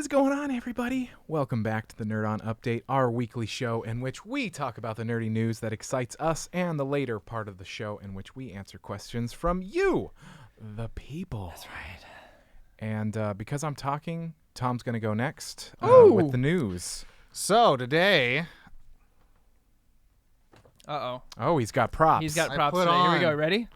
is going on, everybody? Welcome back to the Nerd On Update, our weekly show in which we talk about the nerdy news that excites us, and the later part of the show in which we answer questions from you, the people. That's right. And because I'm talking, Tom's going to go next with the news. So today... Uh-oh. Oh, he's got props. He's got props put today. Here we on- go. Ready?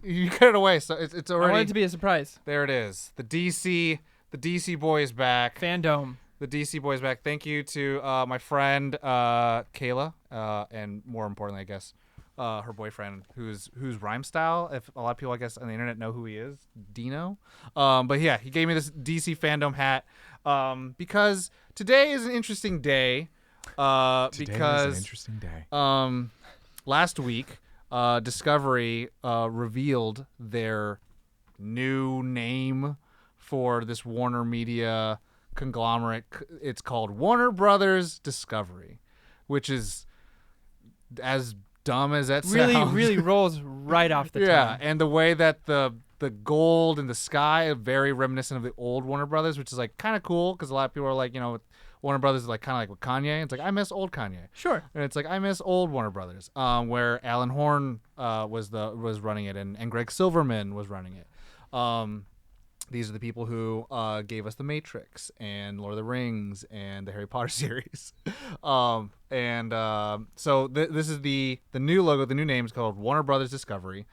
You cut it away, so it's I already... want it to be a surprise. There it is. The DC boy is back. Fandom. The DC boy is back. Thank you to my friend Kayla, and more importantly, I guess, her boyfriend, whose rhyme style, if a lot of people, I guess, on the internet know who he is, Dino. But yeah, he gave me this DC fandom hat because today is an interesting day. Today is an interesting day. Last week, Discovery revealed their new name for this Warner Media conglomerate. It's called Warner Brothers Discovery, which is as dumb as that sounds. Really rolls right off the Yeah, tongue. and the way that the gold in the sky are very reminiscent of the old Warner Brothers, which is like kind of cool because a lot of people are like, Warner Brothers is like kind of like with Kanye. It's like, I miss old Kanye. Sure. And it's like, I miss old Warner Brothers, where Alan Horn was running it, and Greg Silverman was running it. These are the people who gave us The Matrix and Lord of the Rings and the Harry Potter series. So this is the new logo. The new name is called Warner Brothers Discovery.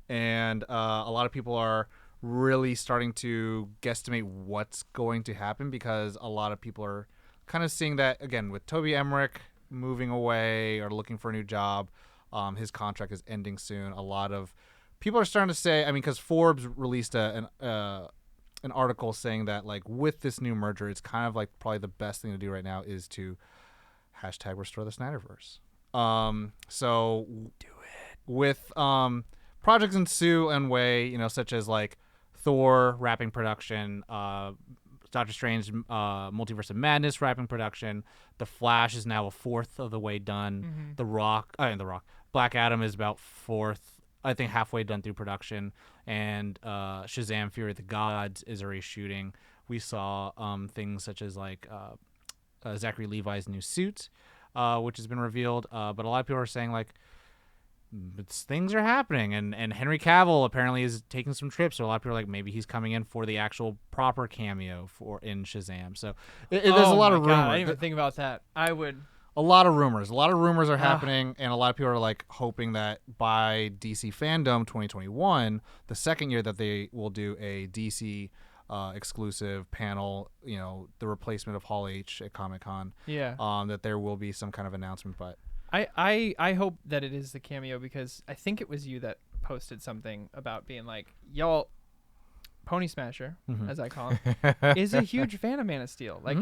And a lot of people are really starting to guesstimate what's going to happen because a lot of people are kind of seeing that, again, with Toby Emmerich moving away or looking for a new job. His contract is ending soon. A lot of people are starting to say, because Forbes released an article saying that, like, with this new merger, it's kind of like probably the best thing to do right now is to #restore the Snyderverse. So do it with projects ensue and way, such as like Thor wrapping production, Doctor Strange Multiverse of Madness wrapping production. The Flash is now a fourth of the way done. Mm-hmm. Black Adam is about halfway done through production. And Shazam Fury of the Gods is already shooting. We saw things such as like Zachary Levi's new suit, which has been revealed. But a lot of people are saying like, things are happening, and Henry Cavill apparently is taking some trips. So a lot of people are like, maybe he's coming in for the actual proper cameo in Shazam. So there's a lot of rumors. I didn't even think about that. A lot of rumors are happening, and a lot of people are like hoping that by DC Fandom 2021, the second year that they will do a DC exclusive panel, the replacement of Hall H at Comic-Con, that there will be some kind of announcement. But I hope that it is the cameo because I think it was you that posted something about being like, y'all, Pony Smasher, as I call him, is a huge fan of Man of Steel. Like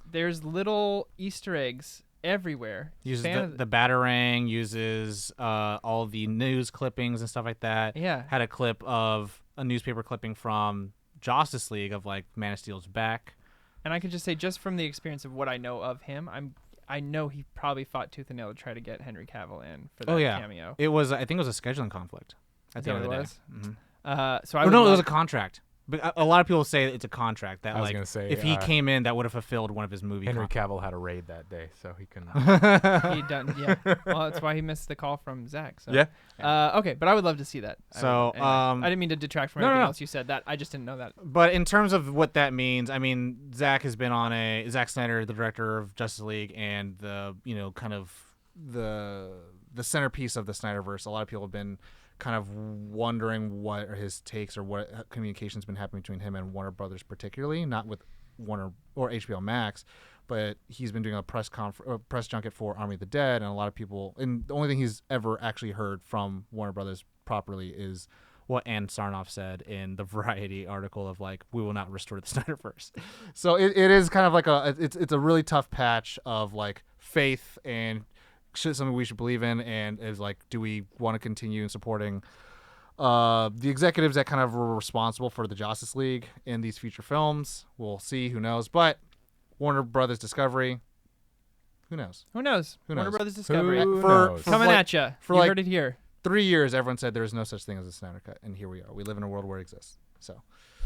there's little Easter eggs everywhere. Uses the Batarang, uses all the news clippings and stuff like that. Yeah. Had a clip of a newspaper clipping from Justice League of like Man of Steel's back. And I could just say, just from the experience of what I know of him, I know he probably fought tooth and nail to try to get Henry Cavill in for that cameo. It was, I think it was a scheduling conflict at the end of the day. So it was a contract. But a lot of people say it's a contract that, I was like, gonna say, if he came in, that would have fulfilled one of his movie. Henry Cavill had a raid that day, so he couldn't. Well, that's why he missed the call from Zach. So. Yeah. Okay, but I would love to see that. So, anyway, I didn't mean to detract from everything else you said. That I just didn't know that. But in terms of what that means, Zach has been on Zack Snyder, the director of Justice League, and the kind of the centerpiece of the Snyderverse. A lot of people have been kind of wondering what are his takes or what communication's been happening between him and Warner Brothers, particularly not with Warner or HBO Max, but he's been doing a press junket for Army of the Dead, and a lot of people, and the only thing he's ever actually heard from Warner Brothers properly is what Ann Sarnoff said in the Variety article of like, we will not restore the Snyderverse. So it is kind of like it's a really tough patch of like faith and something we should believe in, and is like, do we want to continue in supporting the executives that kind of were responsible for the Justice League in these future films? We'll see, who knows. But Warner Brothers Discovery, who knows? Warner Brothers Discovery. Coming at you. You heard it here. 3 years, everyone said there is no such thing as a Snyder Cut, and here we are. We live in a world where it exists. So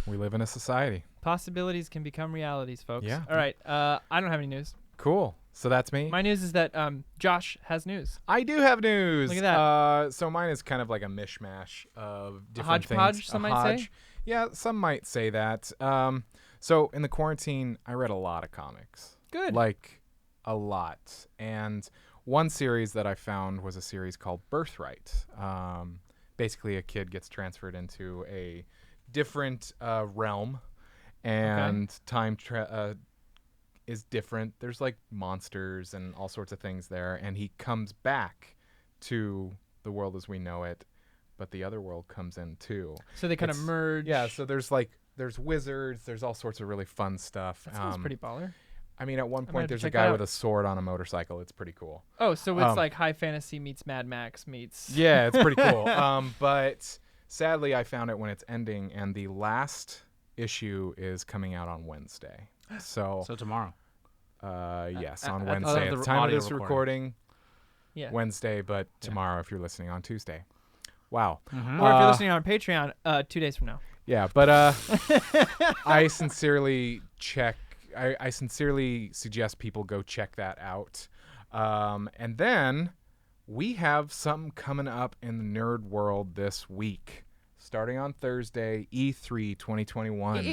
We live in a society. Possibilities can become realities, folks. Yeah. All right. I don't have any news. Cool. So that's me. My news is that Josh has news. I do have news. Look at that. So mine is kind of like a mishmash of A different hodgepodge, things. some A might say? hodge. Yeah, some might say that. So in the quarantine, I read a lot of comics. Good. Like a lot. And one series that I found was a series called Birthright. Basically, a kid gets transferred into a different realm, and time is different. There's like monsters and all sorts of things there, and he comes back to the world as we know it, but the other world comes in too. So they kind of merge. Yeah, so there's wizards, there's all sorts of really fun stuff. That sounds pretty baller. I mean, at one have point to there's a check that guy out. with a sword on a motorcycle. It's pretty cool. Oh, so it's like high fantasy meets Mad Max meets. Yeah, it's pretty cool. But sadly, I found it when it's ending, and the last issue is coming out on Wednesday. So tomorrow. yes, at on the Wednesday. At the time of audio this recording. recording, Yeah. Wednesday, but tomorrow if you're listening on Tuesday. Wow. Mm-hmm. Or if you're listening on Patreon, 2 days from now. Yeah, but I sincerely I sincerely suggest people go check that out. And then we have something coming up in the nerd world this week. Starting on Thursday, E3 2021.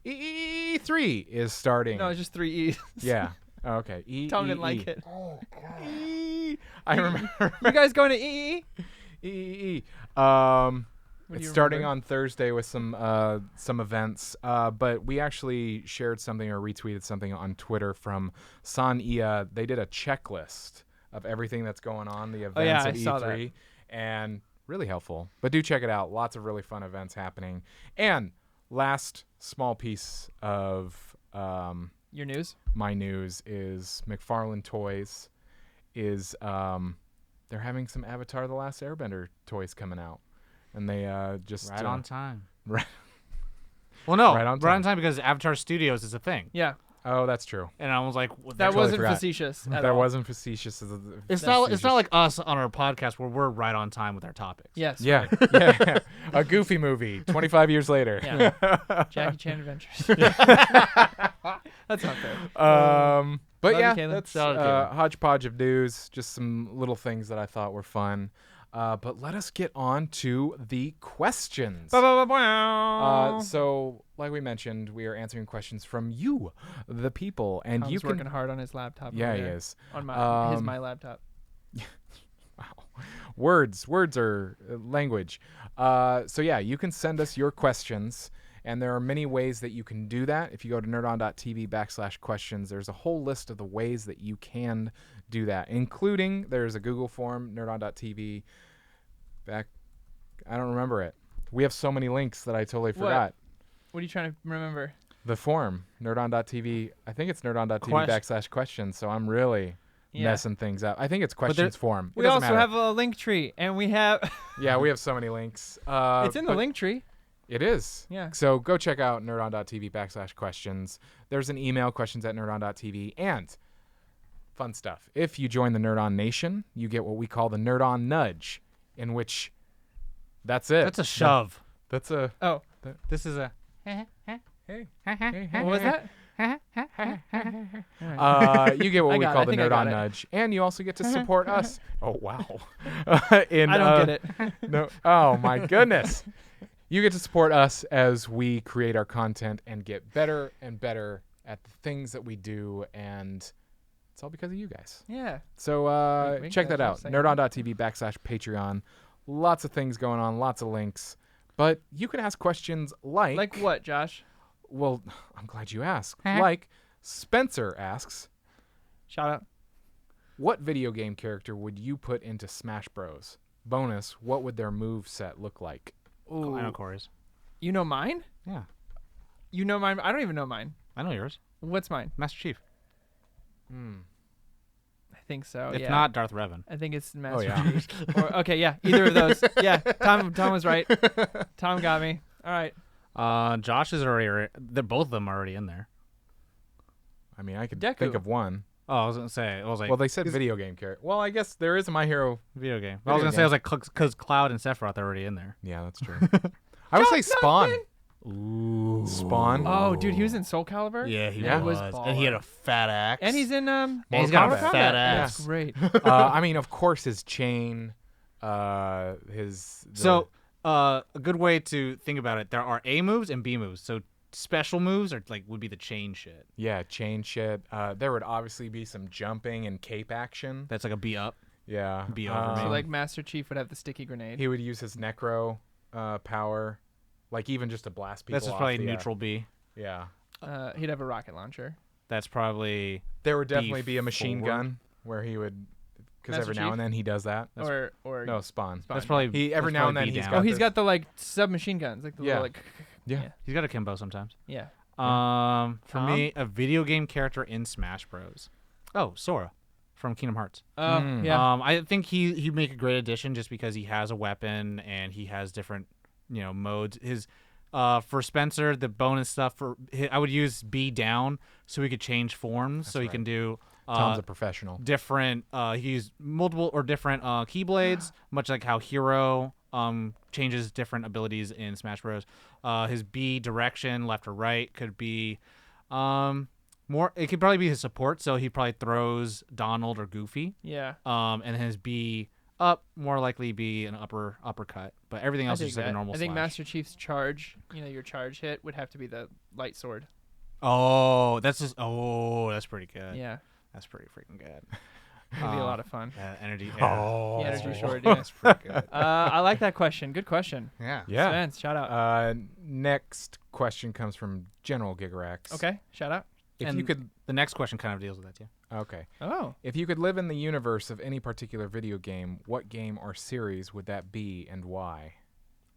E3 is starting. No, it's just 3 E's. Yeah. Okay. Tom didn't like it. Oh, God. I remember. You guys going to EE? E. What do It's you starting remember? on Thursday with some events, but we actually shared something or retweeted something on Twitter from San Ia. They did a checklist of everything that's going on, the events yeah, of I E3, saw that. and really helpful. But do check it out. Lots of really fun events happening. And last small piece of Your news? my news is McFarlane Toys is they're having some Avatar: The Last Airbender toys coming out. And they just Right on time. Right. Well, no, Right on right on time. time because Avatar Studios is a thing, Yeah. Oh, that's true. and I was like, what That the- wasn't forgot. facetious at That all. wasn't facetious. It's not like us on our podcast where we're right on time with our topics. Yes. Yeah, yeah. A Goofy movie, 25 years later. Yeah. Jackie Chan Adventures. That's not fair. But Love you, yeah, Caleb. that's Shout out, Caleb. hodgepodge of news. Just some little things that I thought were fun. But let us get on to the questions. So, like we mentioned, we are answering questions from you, the people, and Tom's you can. working hard on his laptop. Yeah, over he there. is. On my Um, my laptop. Wow. Words are language. So yeah, you can send us your questions, and there are many ways that you can do that. If you go to nerdon.tv/questions, there's a whole list of the ways that you can do that, including there's a Google form, nerdon.tv. I don't remember it. We have so many links that I totally forgot. What are you trying to remember? The form, nerdon.tv. I think it's nerdon.tv/questions. So I'm really messing things up. I think it's questions form. It We doesn't also matter. have a link tree, and we have. Yeah, we have so many links. It's in the but link tree. It is. Yeah. So go check out nerdon.tv/questions. There's an email, questions@nerdon.tv, and fun stuff. If you join the Nerdon Nation, you get what we call the Nerdon Nudge, in which that's it. That's a shove. That's a. Oh, This is a. Hey. what was that? You get what I we got call it. I the think I got Nerdon it. Nudge, and you also get to support us. Oh wow! I don't get it. No. Oh my goodness! You get to support us as we create our content and get better and better at the things that we do, and it's all because of you guys. Yeah. So Wink, check wink, that out. that's what I'm Nerdon.tv/Patreon. Lots of things going on, lots of links. But you can ask questions like... Like what, Josh? Well, I'm glad you asked. Like Spencer asks, Shout out. what video game character would you put into Smash Bros? Bonus, what would their move set look like? Ooh. I know Corey's. You know mine? Yeah, You know mine? I don't even know mine. I know yours. What's mine? Master Chief. I think so. If yeah. not, Darth Revan. I think it's Master yeah. Chief. Okay, yeah, either of those. Yeah, Tom was right. Tom got me. All right. Josh is already. Both of them are already in there. I mean, I could Deku. think of one. Oh, I was gonna say. I was like, Well, they said video game character. Well, I guess there is a My Hero. video game. I Video was gonna say, game. I was like, because Cloud and Sephiroth are already in there. Yeah, that's true. I would say Spawn. Ooh. Spawn. Oh, dude, he was in Soul Calibur. Yeah, he Yeah. was. And he had baller. a fat axe. And he's in And he's got a Mortal Kombat. fat Yeah. axe. That's great. I mean, of course, his chain. A good way to think about it, there are A moves and B moves. So special moves are would be the chain shit. yeah, chain shit. There would obviously be some jumping and cape action. That's like a B up. Yeah. Be over me. So like Master Chief would have the sticky grenade. he would use his necro power, like even just to blast people. That's off probably the, neutral B. Yeah. He'd have a rocket launcher. That's probably There would definitely be a machine forward. gun where he would, because Master every now Chief? and then he does that. Or No, Spawn. Spawn. that's probably He every that's now and probably then B he's down. got Oh, he's this- got the like submachine guns, like the Yeah. little like. Yeah. He's got a Kimbo sometimes. Yeah. For Tom? me, a video game character in Smash Bros. Oh, Sora from Kingdom Hearts. Oh, yeah. I think he'd make a great addition just because he has a weapon and he has different, modes. His for Spencer, the bonus stuff I would use B down so he could change forms. So he right. can do Tom's a professional. different. He used multiple or different keyblades, much like how Hero changes different abilities in Smash Bros. His B direction, left or right, could be more. It could probably be his support, so he probably throws Donald or Goofy. Yeah. And his B up more likely be an uppercut, but everything else I is just like a normal. I think slash. Master Chief's charge, your charge hit would have to be the light sword. Oh, that's pretty good. Yeah. That's pretty freaking good. It'd be a lot of fun. Energy. Oh. The energy sword, That's pretty good. I like that question. Good question. Yeah. Yeah. Spence, shout out. Next question comes from General Gigarex. Okay, shout out. If And you could, the next question kind of deals with that too. okay. Oh. If you could live in the universe of any particular video game, what game or series would that be and why?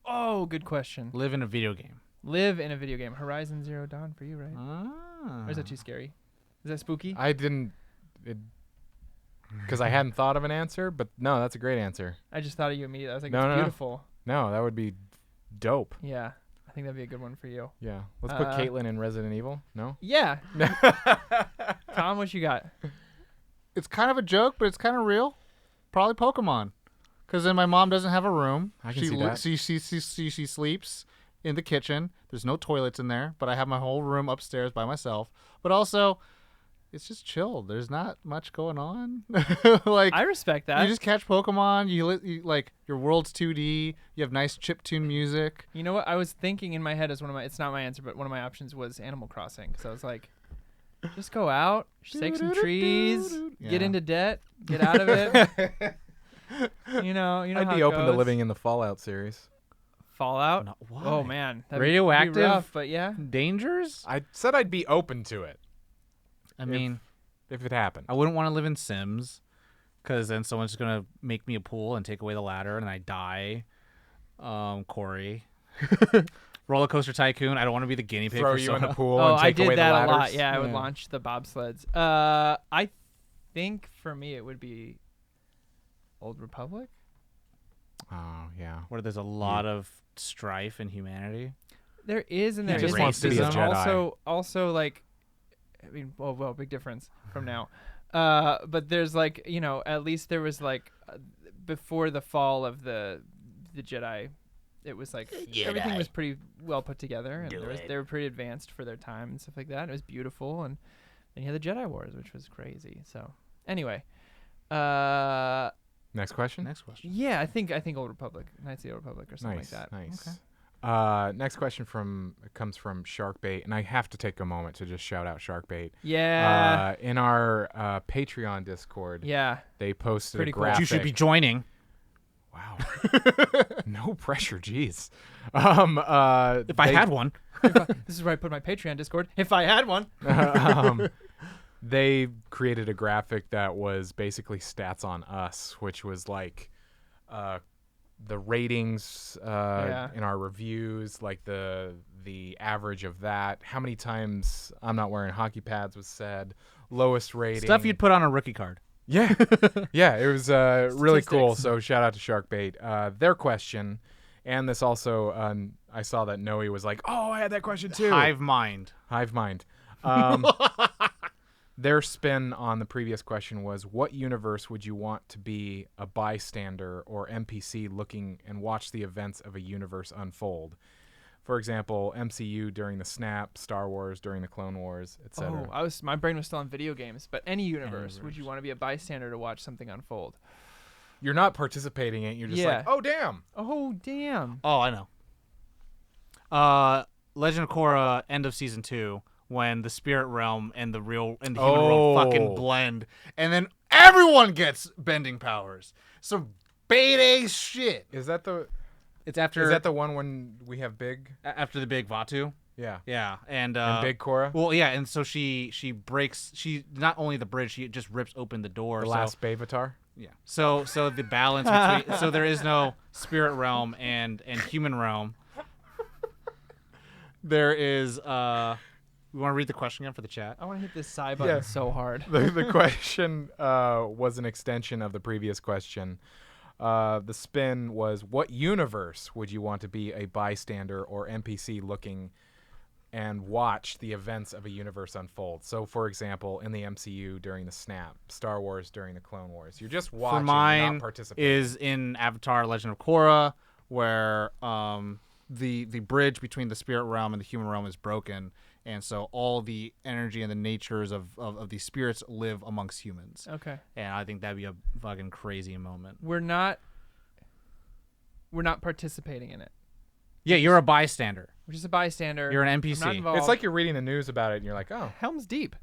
Oh, good question. Live in a video game. Live in a video game. Horizon Zero Dawn for you, right? Ah. Or is that too scary? Is that spooky? I didn't, because I hadn't thought of an answer, but no, that's a great answer. I just thought of you immediately. I was like, No, it's no, no. beautiful. No, that would be dope. Yeah. I think that'd be a good one for you. Yeah. Let's put Caitlyn in Resident Evil. No? Yeah. Tom, what you got? It's kind of a joke, but it's kind of real. Probably Pokemon, because then my mom doesn't have a room. I can see that. She sleeps in the kitchen. There's no toilets in there, but I have my whole room upstairs by myself. But also, it's just chill. There's not much going on. Like I respect that. you just catch Pokemon. You like your world's 2D. You have nice chiptune music. You know what? I was thinking in my head as it's not my answer, but one of my options was Animal Crossing. Because I was like, just go out, shake some trees, get Yeah. into debt, get out of it. you know I'd how be it open to goes. living in the Fallout series. Fallout. No, why? Oh man, that'd Radioactive? be rough, but yeah. Dangers? I said I'd be open to it I mean, if it happened. I wouldn't want to live in Sims, because then someone's just gonna make me a pool and take away the ladder, and I die. Corey. Roller Coaster Tycoon. I don't want to be the guinea pig. Throw for you someone. in the pool Oh, and I take did away that the a ladders. lot. Yeah, I would Yeah. launch the bobsleds. I think for me it would be Old Republic. Oh, yeah. Where there's a lot of strife in humanity. There is, and He there just isn't. wants to be a Jedi. Also, like, I mean, well, big difference from now. But there's like, at least there was like before the fall of the Jedi, it was like everything was pretty well put together, and they were pretty advanced for their time and stuff like that. It was beautiful, and then you had the Jedi Wars, which was crazy. So anyway, Next question. Next question. yeah, I think Old Republic, Knights of the Old Republic, or something Nice, like that. nice. Okay. Next question comes from Sharkbait, and I have to take a moment to just shout out Sharkbait. Yeah. In our Patreon Discord, Yeah. they posted Pretty a cool. graphic. You should be joining. Wow. No pressure, jeez. If I had one. This is where I put my Patreon Discord. If I had one. They created a graphic that was basically stats on us, which was like the ratings in our reviews, like the average of that, how many times I'm not wearing hockey pads was said, lowest rating. Stuff you'd put on a rookie card. Yeah. Yeah, it was really cool. Statistics. So shout out to Sharkbait. Their question, and this also, I saw that Noe was like, oh, I had that question too. Hive mind. Hive mind. Their spin on the previous question was, what universe would you want to be a bystander or NPC looking and watch the events of a universe unfold? For example, MCU during the Snap, Star Wars during the Clone Wars, etc. Oh, my brain was still on video games, but any universe. Would you want to be a bystander to watch something unfold? You're not participating in it. You're just like, oh damn. Oh damn. Oh, I know. Legend of Korra, end of season 2, when the spirit realm and the human realm fucking blend, and then everyone gets bending powers. So beta shit. Is that the one when we have Big? After the big Vatu? Yeah. Yeah, and Big Korra? Well, yeah, and so she breaks. She not only the bridge, she just rips open the door. The last Bavatar? Yeah. So the balance between so there is no spirit realm and human realm. There is we want to read the question again for the chat. I want to hit this side button so hard. The question was an extension of the previous question. The spin was, what universe would you want to be a bystander or NPC looking and watch the events of a universe unfold? So, for example, in the MCU during the Snap, Star Wars during the Clone Wars. You're just watching, For mine, not participating. is in Avatar: Legend of Korra, where the bridge between the spirit realm and the human realm is broken, and so all the energy and the natures of these spirits live amongst humans. Okay. And I think that'd be a fucking crazy moment. We're not participating in it. Yeah, you're a bystander. We're just a bystander. You're an I'm NPC. not involved. It's like you're reading the news about it and you're like, oh. Helm's Deep.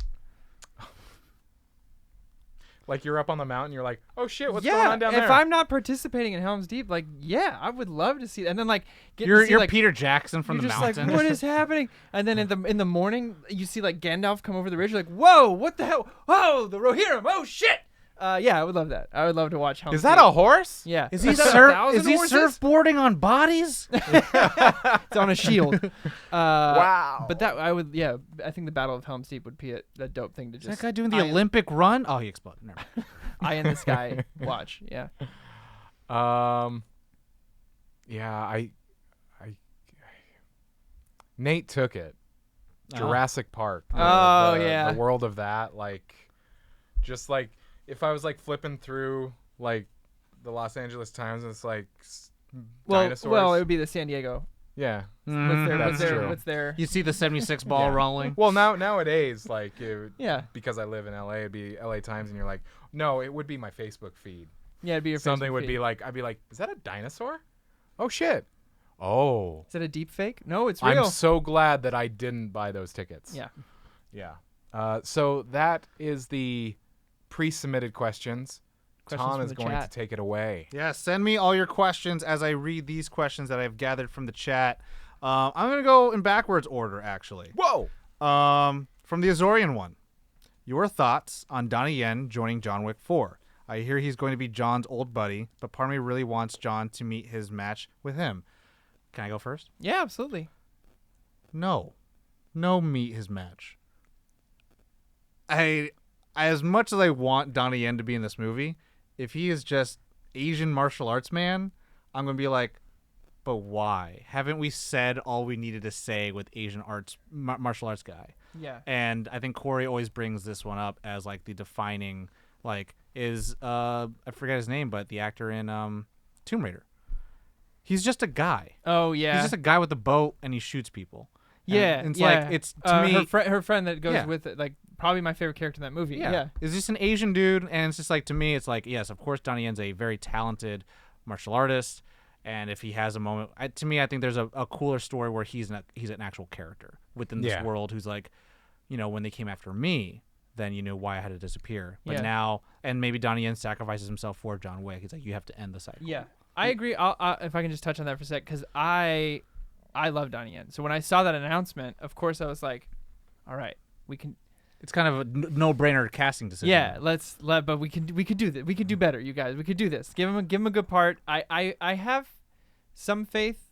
Like you're up on the mountain, you're like, oh shit, what's going on down there? If I'm not participating in Helm's Deep, like, yeah, I would love to see that. And then, like, You're like, Peter Jackson from the you're just mountain. like, what is happening? And then in the morning, you see like Gandalf come over the ridge. You're like, whoa, what the hell? Oh, the Rohirrim. Oh shit. Yeah, I would love that. I would love to watch Helm's Is that Deep. a horse? Yeah. Is he Is that 1,000 is he horses? surfboarding on bodies? It's on a shield. Wow. But that I would, yeah. I think the Battle of Helm's Deep would be a dope thing to Is just. that guy doing the eye in- Olympic run? Oh, he exploded. Never mind. Eye in the sky. Watch. Yeah. Yeah, I Nate took it. Jurassic Park. Yeah. The world of that, like, just like if I was like flipping through like the Los Angeles Times and it's like dinosaurs. Well, it would be the San Diego. Yeah. What's true. their You see the 76 ball Yeah. rolling? Well, nowadays, like, Yeah. because I live in LA, it'd be LA Times, and you're like, no, it would be my Facebook feed. Yeah, it'd be your Something Facebook would feed. be like, I'd be like, is that a dinosaur? Oh shit. Oh. Is that a deep fake? No, it's real. I'm so glad that I didn't buy those tickets. Yeah. Yeah. So that is the pre-submitted questions. Questions Tom from is the going chat. to take it away. Yeah, send me all your questions as I read these questions that I've gathered from the chat. I'm going to go in backwards order, actually. Whoa. From the Azorian one. Your thoughts on Donnie Yen joining John Wick 4? I hear he's going to be John's old buddy, but part of me really wants John to meet his match with him. Can I go first? Yeah, absolutely. No meet his match. As much as I want Donnie Yen to be in this movie, if he is just Asian martial arts man, I'm going to be like, but why? Haven't we said all we needed to say with Asian martial arts guy? Yeah. And I think Corey always brings this one up as like the defining, like, I forget his name, but the actor in Tomb Raider. He's just a guy. Oh yeah. He's just a guy with a boat and he shoots people. Yeah. And it's yeah. like, it's to me. her friend that goes Yeah. with it, like probably my favorite character in that movie. Yeah. Is just an Asian dude, and it's just like, to me, it's like, yes, of course, Donnie Yen's a very talented martial artist, and if he has a moment, to me, I think there's a cooler story where he's an actual character within this world who's like, when they came after me, then you know why I had to disappear. But now, and maybe Donnie Yen sacrifices himself for John Wick. He's like, you have to end the cycle. Yeah. I agree. If I can just touch on that for a sec, because I love Donnie Yen. So when I saw that announcement, of course I was like, all right, we can. It's kind of a no-brainer casting decision. Yeah, but we could do that. We could do better, you guys. We could do this. Give him a good part. I have some faith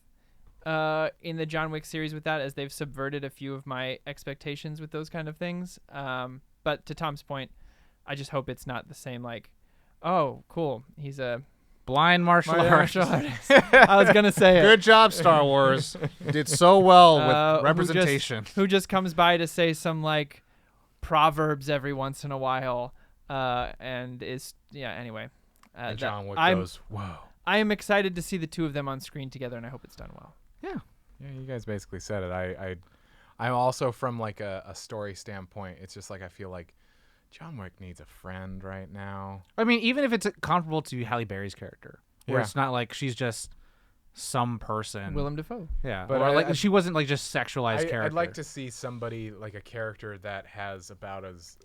in the John Wick series with that, as they've subverted a few of my expectations with those kind of things. But to Tom's point, I just hope it's not the same. Like, oh, cool, he's a blind martial artist. I was gonna say it. Good job, Star Wars. You did so well with representation. Who just comes by to say some like proverbs every once in a while, and is anyway. And John Wick goes, whoa. I am excited to see the two of them on screen together, and I hope it's done well. Yeah. Yeah, you guys basically said it. I'm also from like a story standpoint. It's just like I feel like John Wick needs a friend right now. I mean, even if it's comparable to Halle Berry's character, where Yeah. it's not like she's just some person. Willem Dafoe. Yeah, But or like I- she wasn't like just sexualized character. I'd like to see somebody like a character that has about as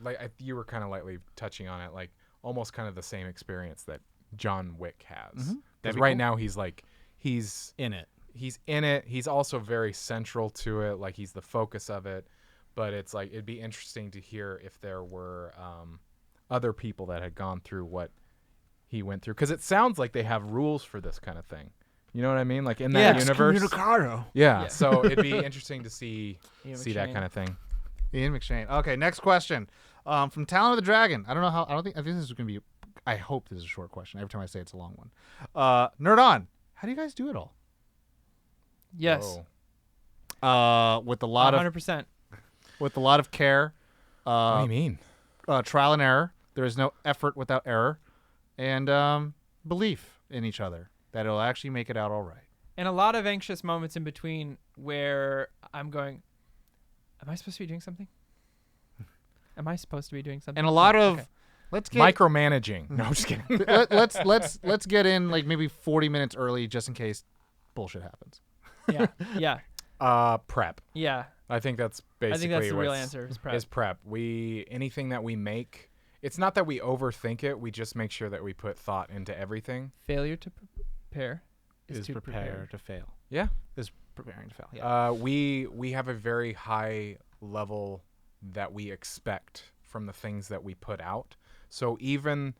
like you were kind of lightly touching on it, like almost kind of the same experience that John Wick has. That'd Because be right cool. now he's in it. he's in it. He's also very central to it. Like he's the focus of it. But it's like it'd be interesting to hear if there were other people that had gone through what he went through. Because it sounds like they have rules for this kind of thing. You know what I mean? Like in that universe. Yeah. Yeah. So it'd be interesting to see Ian that McShane. kind of thing. Ian McShane. Okay, next question. From Talon of the Dragon. I think this is gonna be. I hope this is a short question. Every time I say it's a long one. Nerd on. How do you guys do it all? Yes. Oh. With a lot 100%. with a lot of care. What do you mean? Trial and error. There is no effort without error, and belief in each other that it'll actually make it out all right. And a lot of anxious moments in between where I'm going, am I supposed to be doing something? Am I supposed to be doing something? And a lot of Okay. let's get Micromanaging. No, I'm just kidding. let's get in like maybe 40 minutes early just in case bullshit happens. Yeah. Yeah. Prep. Yeah. I think that's I basically think that's the real what's- answer is prep. Is prep. Anything that we make, it's not that we overthink it. We just make sure that we put thought into everything. Failure to prepare is to prepare to fail. Yeah. Is preparing to fail. Yeah. We have a very high level that we expect from the things that we put out. So even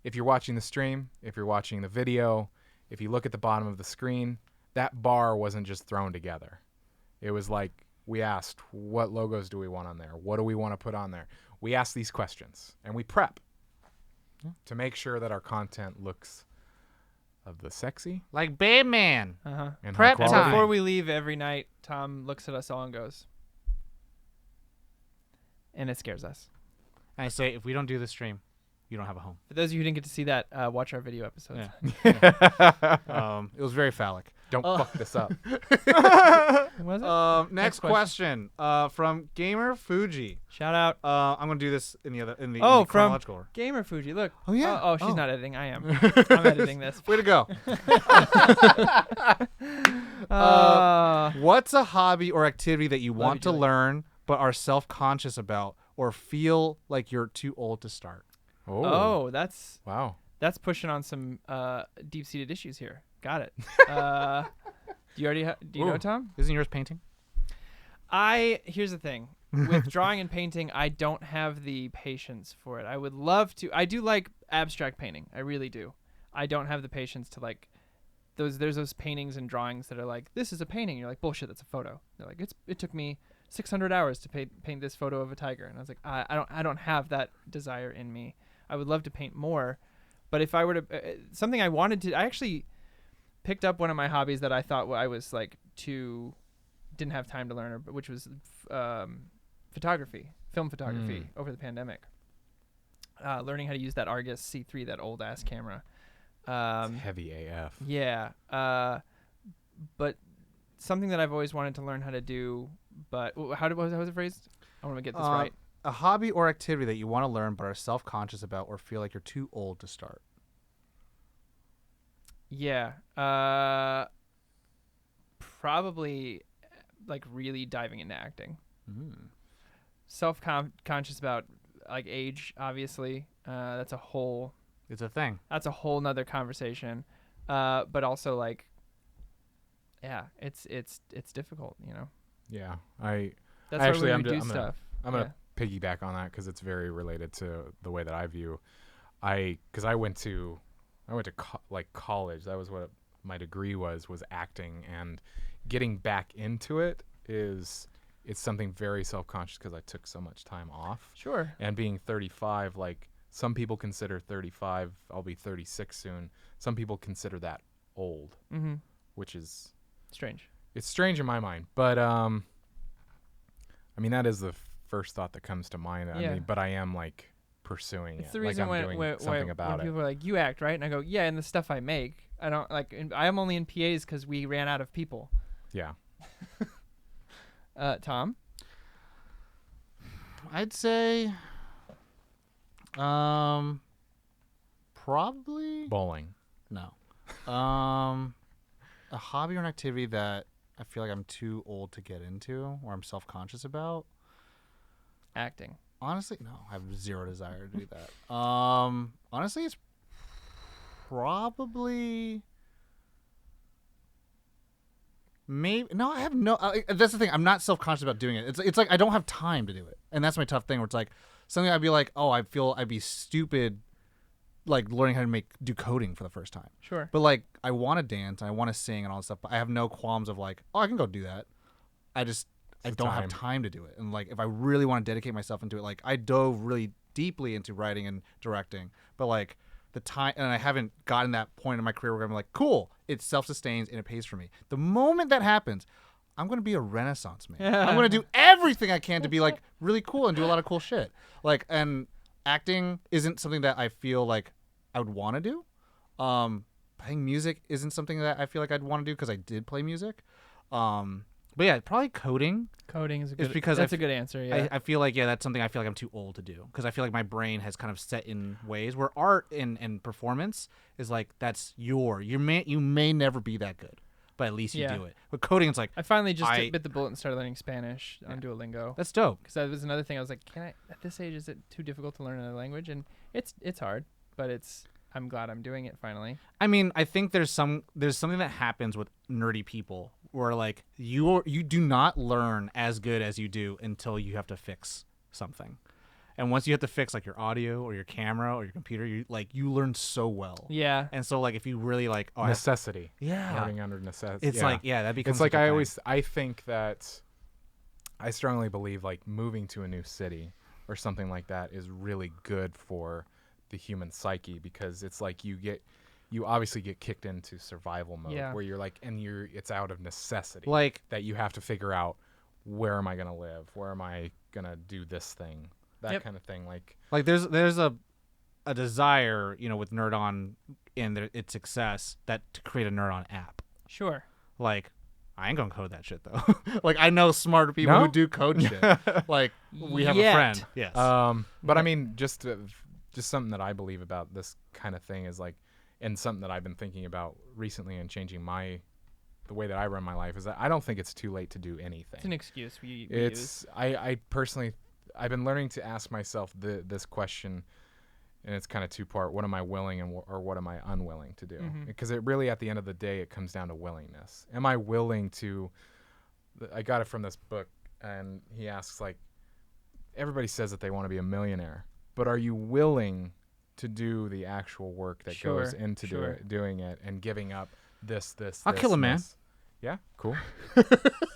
if you're watching the stream, if you're watching the video, if you look at the bottom of the screen, that bar wasn't just thrown together. It was like we asked, what logos do we want on there? What do we want to put on there? We ask these questions and we prep to make sure that our content looks of the sexy Like Batman. Uh-huh. and Prep high And quality. before we leave every night, Tom looks at us all and goes, and it scares us. And I say, if we don't do the stream, you don't have a home. For those of you who didn't get to see that, watch our video episodes. It was very phallic. Don't fuck this up. Was it? Next question. From Gamer Fuji. Shout out. I'm gonna do this in the Oh, in the from chronological order. Gamer Fuji. Look. Oh, yeah. Oh, she's Oh. not editing. I am. I'm editing this. Way to go. What's a hobby or activity that you want to Julie. learn but are self-conscious about or feel like you're too old to start? Oh, that's Wow. pushing on some deep-seated issues here. Got it. Do you already do you know, Ooh. Tom? Isn't yours painting? Here's the thing. With drawing and painting, I don't have the patience for it. I would love to. I do like abstract painting. I really do. I don't have the patience to like there's those paintings and drawings that are like, this is a painting. You're like, bullshit, that's a photo. They're like, it took me 600 hours to paint this photo of a tiger. And I was like, I don't have that desire in me. I would love to paint more, but if I were to something I wanted to, I actually picked up one of my hobbies that I thought I was like didn't have time to learn, which was photography, film photography over the pandemic. Learning how to use that Argus C3, that old ass camera. It's heavy AF. Yeah. But something that I've always wanted to learn how to do, but how was it phrased? I want to get this right. A hobby or activity that you want to learn but are self-conscious about or feel like you're too old to start. Yeah. Probably like really diving into acting. Self-conscious about like age, obviously. That's a whole It's a thing. nother conversation. But also like, yeah, it's difficult, you know. Yeah. That's Actually, why I'm we do- do I'm stuff. I'm gonna piggyback on that because it's very related to the way that I view. Because I went to college. That was what my degree was acting, and getting back into it it's something very self-conscious because I took so much time off. Sure. And being 35, like some people consider 35, I'll be 36 soon. Some people consider that old, which is Strange. it's strange in my mind. But I mean that is the first thought that comes to mind. I Yeah. mean, but I am like pursuing It's it. the reason like I'm doing something when about it. people are like, you act, right? And I go, yeah, and the stuff I make, I don't like. I'm only in PAs because we ran out of people. Yeah. Tom? I'd say, probably Bowling. no. A hobby or an activity that I feel like I'm too old to get into, or I'm self-conscious about. Acting. Honestly, no. I have zero desire to do that. Honestly, it's probably. Maybe no, I have no. That's the thing. I'm not self-conscious about doing it. It's like I don't have time to do it, and that's my tough thing. Where it's like something I'd be like, oh, I feel I'd be stupid, like learning how to do coding for the first time. Sure. But like I want to dance and I want to sing and all that stuff. But I have no qualms of like, oh, I can go do that. I don't have time to do it. And like if I really want to dedicate myself into it, like I dove really deeply into writing and directing, but like the time, and I haven't gotten that point in my career where I'm like, cool, it self-sustains and it pays for me. The moment that happens, I'm going to be a Renaissance man. I'm going to do everything I can to be like really cool and do a lot of cool shit. Like, and acting isn't something that I feel like I would want to do. Playing music isn't something that I feel like I'd want to do because I did play music. But yeah, probably coding. Coding is a It's good. because That's a good answer. Yeah. I feel like that's something I feel like I'm too old to do because I feel like my brain has kind of set in ways where art and performance is like that's you may never be that good, but at least you do it. But coding, it's like I finally just bit the bullet and started learning Spanish on Duolingo. that's dope. Because that was another thing. I was like, can I? At this age, is it too difficult to learn another language? And it's hard, but I'm glad I'm doing it finally. I mean, I think there's something that happens with nerdy people where like you do not learn as good as you do until you have to fix something. And once you have to fix like your audio or your camera or your computer, you learn so well. Yeah. And so like if you really like necessity. Yeah. Learning under necessity. It's like that becomes it's like a I think that I strongly believe like moving to a new city or something like that is really good for the human psyche because it's like you obviously get kicked into survival mode where you're like it's out of necessity like that you have to figure out where am I gonna live, where am I gonna do this thing, that kind of thing. Like there's a desire with Nerd On and its success that to create a Nerd On app. Sure. Like I ain't gonna code that shit though. Like I know smarter people who do code shit. Like we have a friend. Yes. But I mean just something that I believe about this kind of thing is like, and something that I've been thinking about recently and changing the way that I run my life is that I don't think it's too late to do anything. It's an excuse we use. I personally, I've been learning to ask myself this question, and it's kind of two-part. What am I willing or what am I unwilling to do? Because it really, at the end of the day, it comes down to willingness. Am I willing to, I got it from this book, and he asks like, everybody says that they want to be a millionaire, but are you willing to do the actual work that goes into doing it and giving up this? I'll kill a man. Yeah, cool.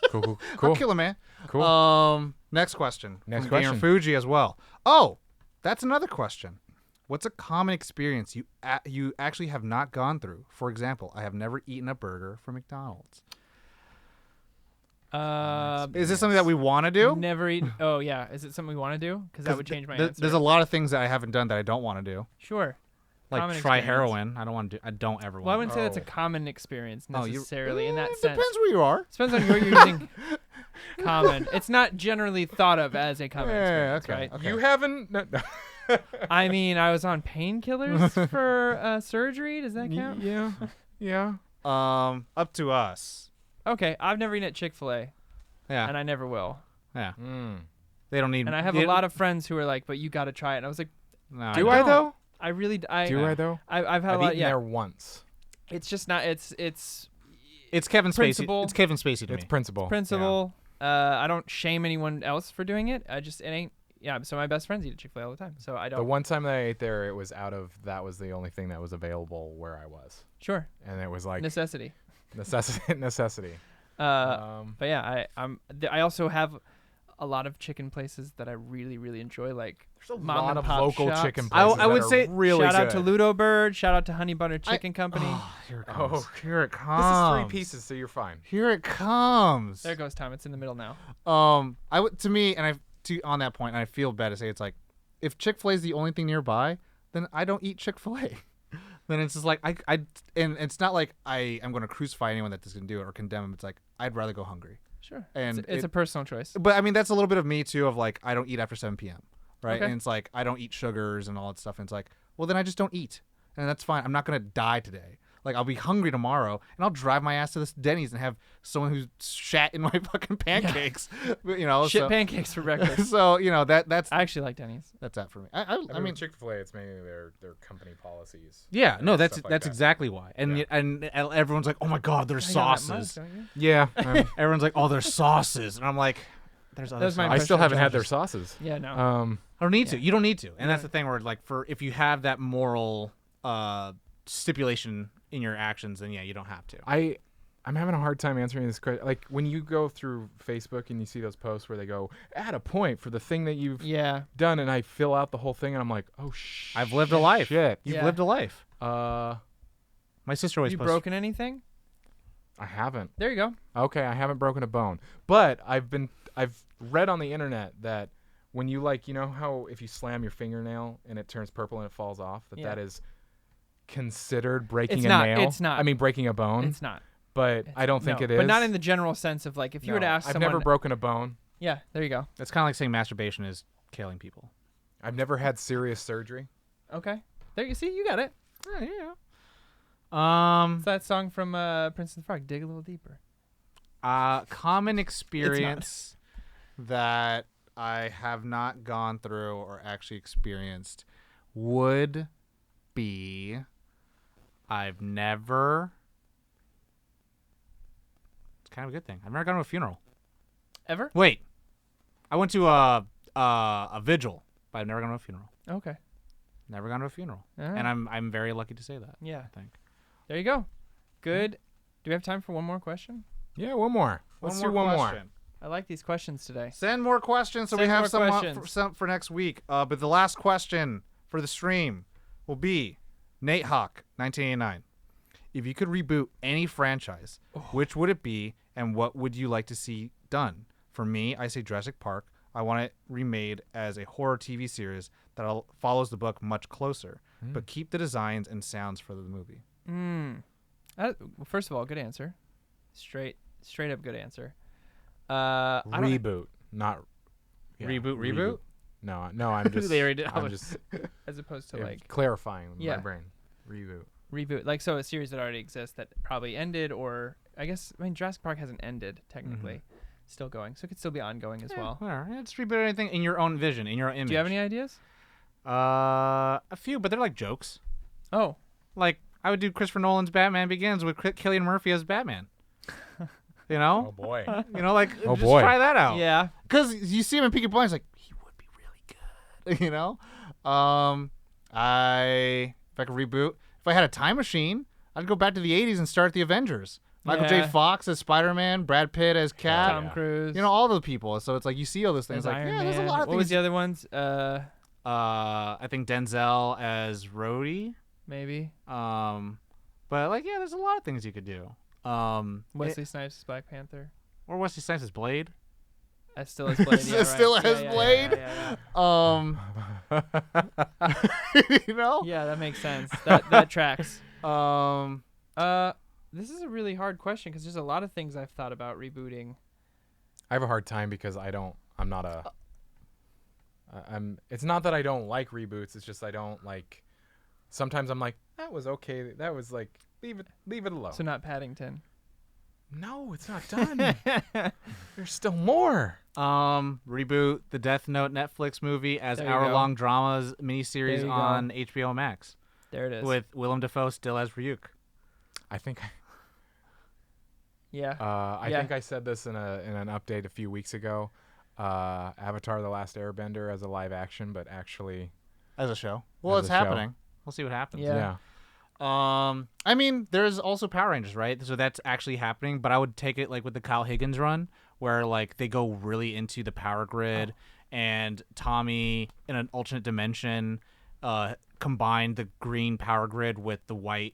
cool. I'll kill a man. Cool. Next question. Next from question. Gamer Fuji as well. Oh, that's another question. What's a common experience you actually have not gone through? For example, I have never eaten a burger from McDonald's. Is this something that we want to do? Never eat. Oh yeah, is it something we want to do? Because that would change my answer. There's a lot of things that I haven't done that I don't want to do. Sure. Like Common try experience. heroin. I don't want to. I don't ever want. Well, I wouldn't to. say that's a common experience necessarily in that It sense. depends where you are. Depends on who you're using. Common. It's not generally thought of as a common experience, right? Okay. You haven't. No. I mean, I was on painkillers for surgery. Does that count? Yeah. Up to us. Okay, I've never eaten at Chick-fil-A, Yeah. and I never will. Yeah. Mm. They don't need. And I have a lot of friends who are like, "But you got to try it." And I was like, No, Do I don't. though? "I really, Do I though? I've had I've a lot. eaten Yeah, there once. it's just not. It's It's Kevin Spacey. Principle. It's Kevin Spacey to It's me. principle. principle. I don't shame anyone else for doing it. It ain't. Yeah. So my best friends eat at Chick-fil-A all the time. So I The don't. one time that I ate there, it was that was the only thing that was available where I was, Sure. and it was like Necessity. necessity. But yeah, I also have a lot of chicken places that I really, really enjoy. Like There's a mom lot and of pop local shops. chicken I places. would that say are really shout out to good. Ludo Bird. Shout out to Honey Butter Chicken Company. Oh, here it comes. Oh, Here it This comes. is 3 pieces, so you're fine. Here it comes. There goes Tom. It's in the middle now. I would to me, and on that point, and I feel bad to say it's like, if Chick-fil-A is the only thing nearby, then I don't eat Chick-fil-A. then it's just like and it's not like I'm going to crucify anyone that doesn't do it or condemn them. It's like I'd rather go hungry. Sure. And it's a personal choice. But I mean, that's a little bit of me too. Of like, I don't eat after 7 p.m. Right, Okay. and it's like I don't eat sugars and all that stuff. And it's like, well, then I just don't eat, and that's fine. I'm not gonna die today. Like I'll be hungry tomorrow, and I'll drive my ass to this Denny's and have someone who's shat in my fucking pancakes. You know, Shit so, pancakes for breakfast. so you know that's I actually like Denny's. that's that for me. I mean, Chick-fil-A, it's mainly their company policies. yeah, no, and that's stuff like that's that. exactly why. And Yeah. and everyone's like, oh my god, there's You know that much, sauces. don't you? Yeah, Everyone's like, oh, there's sauces, and I'm like, there's other That's my sauces. I still impression of haven't had their sauces. sauces. Yeah, no. I don't need to. Yeah. You don't need to. And Yeah. that's the thing where like if you have that moral stipulation in your actions, then yeah, you don't have to. I'm having a hard time answering this question. Like when you go through Facebook and you see those posts where they go, add a point for the thing that you've yeah. done, and I fill out the whole thing, and I'm like, oh I've lived a life. shit. You've Yeah. lived a life. My sister Have always you posts. broken anything? I haven't. There you go. Okay, I haven't broken a bone, but I've read on the internet that when you like, you know how if you slam your fingernail and it turns purple and it falls off, Yeah. that is considered breaking It's a not- nail. it's not. I mean breaking a bone, It's not. but I don't think No, it is. But not in the general sense of like if you were to No, ask I've someone. never broken a bone. Yeah, there you go. It's kind of like saying masturbation is killing people. I've never had serious surgery. Okay. There you see, you got it. Yeah. It's that song from Prince and the Frog, Dig a Little Deeper. Common experience that I have not gone through or actually experienced would be I've never. It's kind of a good thing. I've never gone to a funeral. Ever? Wait, I went to a vigil, but I've never gone to a funeral. Okay. Never gone to a funeral, All right. and I'm very lucky to say that. Yeah. I think. There you go. Good. Do we have time for one more question? Yeah, one more. Let's do one more. question. I like these questions today. Send more questions so we Send have more some questions. for next week. But the last question for the stream will be Nate Hawk, 1989. If you could reboot any franchise, which would it be, and what would you like to see done? For me, I say Jurassic Park. I want it remade as a horror TV series that follows the book much closer, but keep the designs and sounds for the movie. First of all, good answer. Straight up good answer. I don't- Reboot, not Reboot? No, I'm just. They already did- I'm just as opposed to yeah, like clarifying Yeah. my brain. Reboot. reboot, like so a series that already exists that probably ended, or I mean Jurassic Park hasn't ended technically, still going, so it could still be ongoing as well. Whatever. Yeah, just reboot anything in your own vision, in your own image. Do you have any ideas? A few, but they're like jokes. Oh, Like I would do Christopher Nolan's Batman Begins with Cillian Murphy as Batman. You know, Oh boy. you know, like Oh, just boy. try that out. yeah. Because you see him in Peaky Blinders, like he would be really good. You know, if I could reboot, if I had a time machine, I'd go back to the '80s and start the Avengers. Michael J. Yeah. Fox as Spider-Man, Brad Pitt as Cap. Tom Cruise. You know, all the people. So it's like you see all those things. As Like, Iron yeah, there's a Man. lot of What was things. the other ones? I think Denzel as Rhodey. Maybe But like, yeah, there's a lot of things you could do. Wesley Snipes as Black Panther. Or Wesley Snipes as Blade. As still as Blade. Yeah, right. Still Yeah, as yeah, Blade? Yeah. You know. Yeah, that makes sense. That tracks. Um. This is a really hard question because there's a lot of things I've thought about rebooting. I have a hard time because I'm not a. It's not that I don't like reboots. It's just I don't like. Sometimes I'm like, that was okay. That was like, leave it alone. So not Paddington. No, it's not done. There's still more. Reboot the Death Note Netflix movie as There you hour-long dramas There miniseries you go. on HBO Max There it is. with Willem Dafoe still as Ryuk. I think. yeah. I Yeah. think I said this in an update a few weeks ago. Avatar: The Last Airbender as a live action, but actually, As a show. Well, As it's a show. happening. We'll see what happens. Yeah. I mean, there's also Power Rangers, right? So that's actually happening, but I would take it like with the Kyle Higgins run, where like they go really into the power grid, and Tommy in an alternate dimension combined the green power grid with the white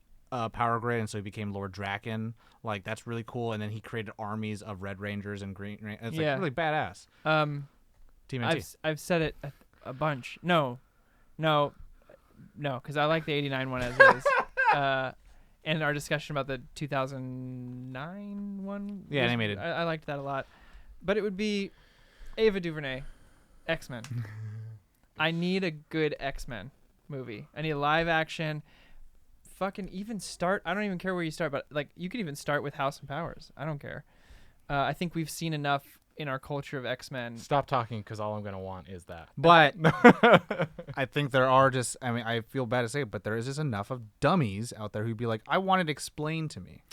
power grid, and so he became Lord Draken. Like that's really cool, and then he created armies of Red Rangers and Green Rangers. It's Yeah. like really badass. Team NT. I've said it a bunch. No, because I like the '89 one as is. and our discussion about the 2009 one. Yeah, animated. I liked that a lot. But it would be Ava DuVernay, X-Men. I need a good X-Men movie. I need a live action. Fucking even start. I don't even care where you start, but like you could even start with House and Powers. I don't care. I think we've seen enough in our culture of X-Men. Stop talking, because all I'm gonna want is that. But I think there are just. I mean, I feel bad to say it, but there is just enough of dummies out there who'd be like, I want it explained to me.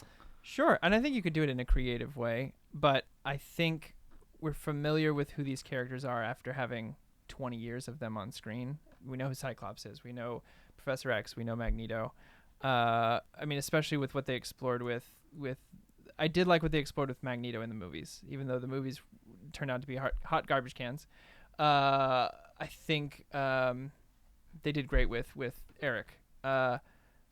Sure, and I think you could do it in a creative way, but I think we're familiar with who these characters are after having 20 years of them on screen. We know who Cyclops is. We know Professor X. We know Magneto. I mean, especially with what they explored with I did like what they explored with Magneto in the movies, even though the movies turned out to be hot garbage cans. I think they did great with Eric. So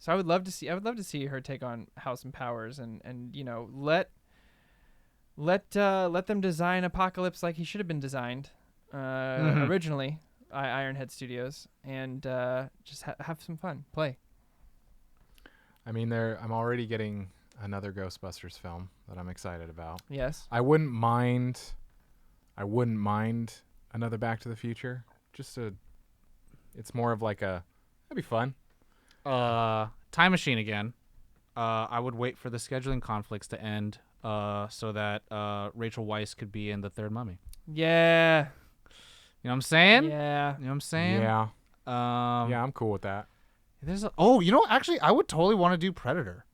I would love to see her take on House and Powers and you know let them design Apocalypse like he should have been designed originally, Ironhead Studios, and just have some fun, play. I mean, I'm already getting another Ghostbusters film that I'm excited about. Yes. I wouldn't mind another Back to the Future. It's more of like that'd be fun. Time Machine again. I would wait for the scheduling conflicts to end so that Rachel Weisz could be in the third Mummy. Yeah. You know what I'm saying? Yeah. You know what I'm saying? Yeah. Yeah, I'm cool with that. Actually, I would totally want to do Predator.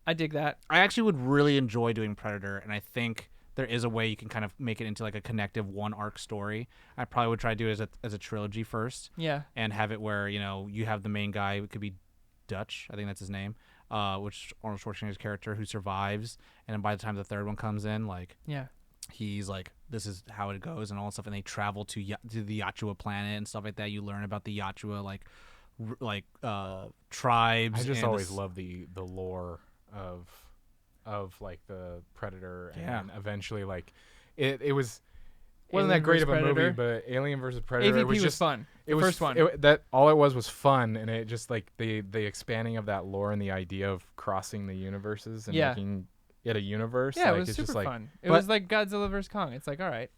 I dig that. I actually would really enjoy doing Predator, and I think there is a way you can kind of make it into like a connective one arc story. I probably would try to do it as a trilogy first. Yeah. And have it where, you know, you have the main guy, it could be Dutch, I think that's his name, which Arnold Schwarzenegger's character, who survives, and then by the time the third one comes in, like, yeah, he's like, this is how it goes and all that stuff, and they travel to the Yachua planet and stuff like that. You learn about the Yachua tribes. I just always love the lore of like the Predator, and eventually like it wasn't Alien that great of vs. a movie, Predator. but Alien vs. Predator, AVP it was was just fun. It was first one. That all it was fun, and it just like the expanding of that lore and the idea of crossing the universes and making it a universe. Yeah, like, it was it's super just like, fun. It was like Godzilla vs. Kong. It's like, all right,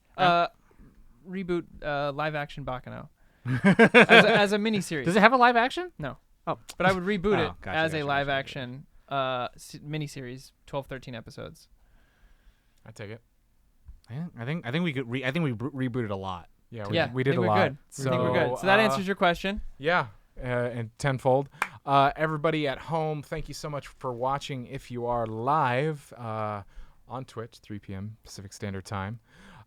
reboot live action Baccano as a miniseries. Does it have a live action? No. Oh, but I would reboot it as a live gotcha. action miniseries, 12, 13 episodes. I take it. Yeah, I think we could. I think we rebooted a lot. Yeah, we did I think a we're lot. Good. I think we're good. So that answers your question. Yeah, and tenfold. Everybody at home, thank you so much for watching. If you are live on Twitch, 3 p.m. Pacific Standard Time.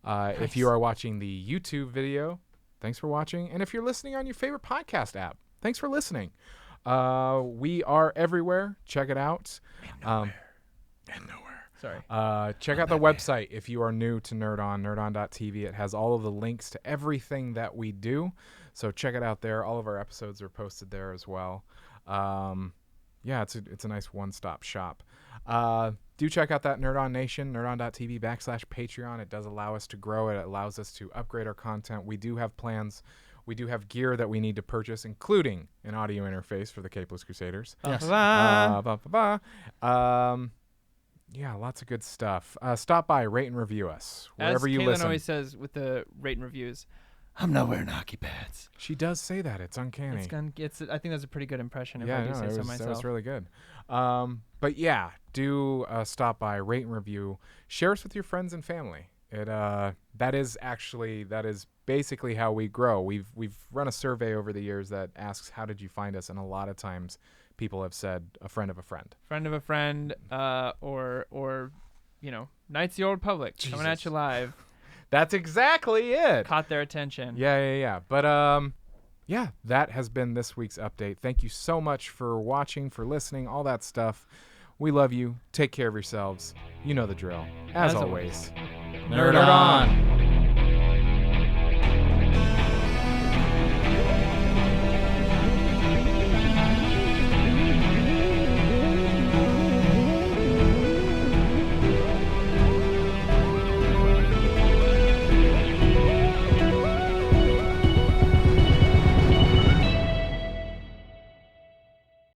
Nice. If you are watching the YouTube video, thanks for watching. And if you're listening on your favorite podcast app, thanks for listening. We are everywhere. Check it out. And nowhere. Sorry. Check out the website if you are new to nerdon.tv. It has all of the links to everything that we do. So check it out there. All of our episodes are posted there as well. Yeah, it's a nice one-stop shop. Do check out that Nerd On Nation, nerdon.tv/Patreon. It does allow us to grow. It allows us to upgrade our content. We do have plans. We do have gear that we need to purchase, including an audio interface for the Capeless Crusaders. Yes. Yeah, lots of good stuff. Stop by, rate and review us wherever As you Caitlin listen. always says with the rate and reviews, I'm not wearing hockey pads. She does say that. It's uncanny. I think that's a pretty good impression if Yeah, I do say so that myself. was really good. But yeah, do stop by, rate and review. Share us with your friends and family. That is basically how we grow. We've run a survey over the years that asks, how did you find us? And a lot of times people have said a friend of a friend. Friend of a friend, or Knights of the Old Republic coming at you live. That's exactly it. Caught their attention. Yeah. But yeah, that has been this week's update. Thank you so much for watching, for listening, all that stuff. We love you. Take care of yourselves. You know the drill. As always, Nerd on.